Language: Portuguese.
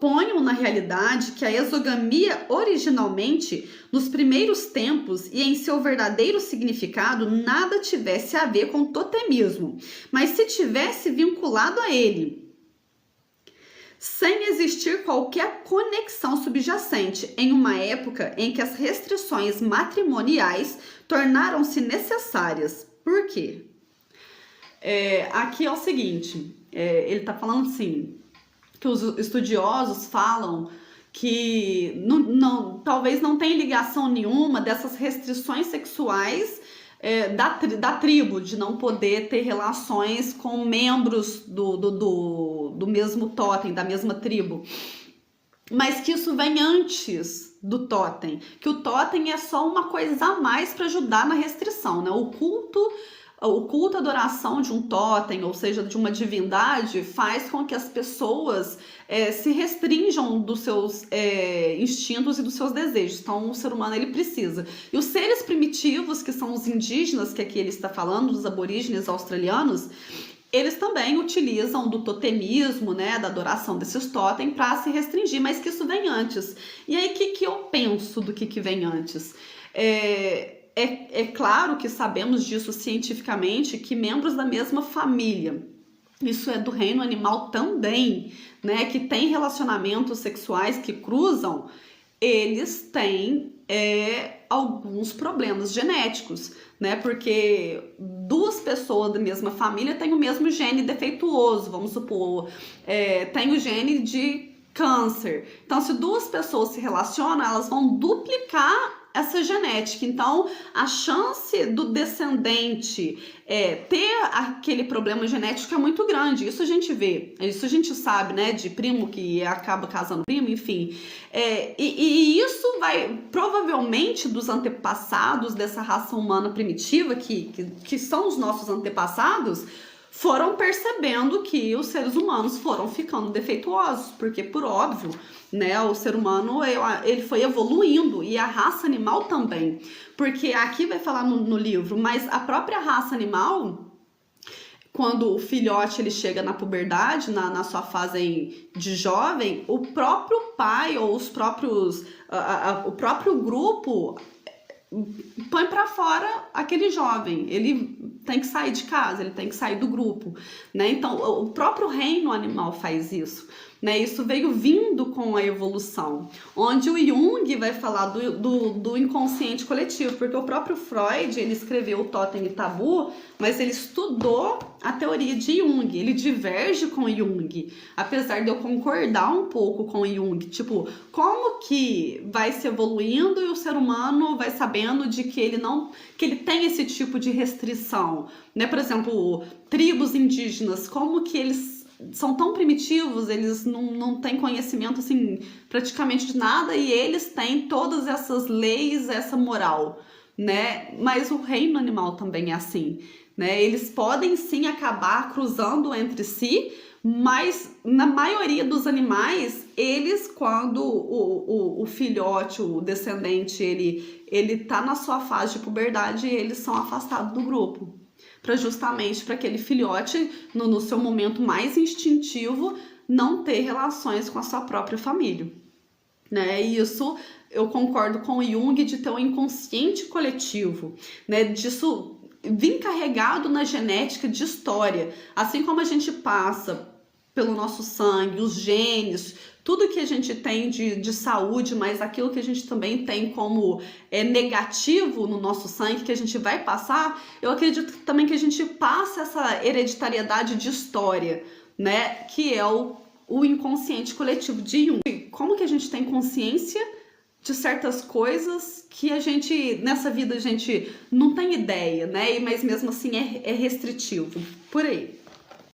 proponham na realidade que a exogamia originalmente, nos primeiros tempos e em seu verdadeiro significado, nada tivesse a ver com totemismo, mas se tivesse vinculado a ele, sem existir qualquer conexão subjacente, em uma época em que as restrições matrimoniais tornaram-se necessárias. Por quê? Aqui é o seguinte, ele está falando assim, que os estudiosos falam que talvez não tenha ligação nenhuma dessas restrições sexuais da tribo, de não poder ter relações com membros do mesmo totem, da mesma tribo, mas que isso vem antes do totem, que o totem é só uma coisa a mais para ajudar na restrição, né? O culto, a adoração de um totem, ou seja, de uma divindade, faz com que as pessoas se restringam dos seus instintos e dos seus desejos. Então, o ser humano, ele precisa. E os seres primitivos, que são os indígenas, que aqui ele está falando, dos aborígenes australianos, eles também utilizam do totemismo, né, da adoração desses totem para se restringir, mas que isso vem antes. E aí, o que eu penso do que vem antes? É claro que sabemos disso cientificamente, que membros da mesma família, isso é do reino animal também, né, que tem relacionamentos sexuais que cruzam, eles têm alguns problemas genéticos, né, porque duas pessoas da mesma família têm o mesmo gene defeituoso, vamos supor, tem o gene de câncer. Então, se duas pessoas se relacionam, elas vão duplicar essa genética. Então, a chance do descendente ter aquele problema genético é muito grande. Isso a gente vê, isso a gente sabe, né? De primo que acaba casando primo, enfim. E isso vai, provavelmente, dos antepassados dessa raça humana primitiva, que são os nossos antepassados, foram percebendo que os seres humanos foram ficando defeituosos, porque, por óbvio, né, o ser humano ele foi evoluindo e a raça animal também, porque aqui vai falar no livro, mas a própria raça animal, quando o filhote ele chega na puberdade, na sua fase de jovem, o próprio pai ou o próprio grupo põe para fora aquele jovem, ele tem que sair de casa, ele tem que sair do grupo, né? Então, o próprio reino animal faz isso, né? Isso veio vindo com a evolução, onde o Jung vai falar do inconsciente coletivo, porque o próprio Freud, ele escreveu o Totem e Tabu, mas ele estudou a teoria de Jung, ele diverge com Jung, apesar de eu concordar um pouco com Jung, tipo, como que vai se evoluindo e o ser humano vai sabendo de que ele tem esse tipo de restrição, né? Por exemplo, tribos indígenas, como que eles são tão primitivos, eles não têm conhecimento assim praticamente de nada e eles têm todas essas leis, essa moral, né? Mas o reino animal também é assim, né? Eles podem sim acabar cruzando entre si, mas na maioria dos animais, eles, quando o filhote, o descendente, ele tá na sua fase de puberdade, eles são afastados do grupo, justamente para aquele filhote, no seu momento mais instintivo, não ter relações com a sua própria família, né? E isso eu concordo com o Jung, de ter um inconsciente coletivo, né? Disso vir carregado na genética de história, assim como a gente passa pelo nosso sangue, os genes, tudo que a gente tem de saúde, mas aquilo que a gente também tem como negativo no nosso sangue, que a gente vai passar, eu acredito também que a gente passa essa hereditariedade de história, né? Que é o inconsciente coletivo de Jung. Como que a gente tem consciência de certas coisas que a gente, nessa vida, a gente não tem ideia, né? Mas mesmo assim é restritivo. Por aí.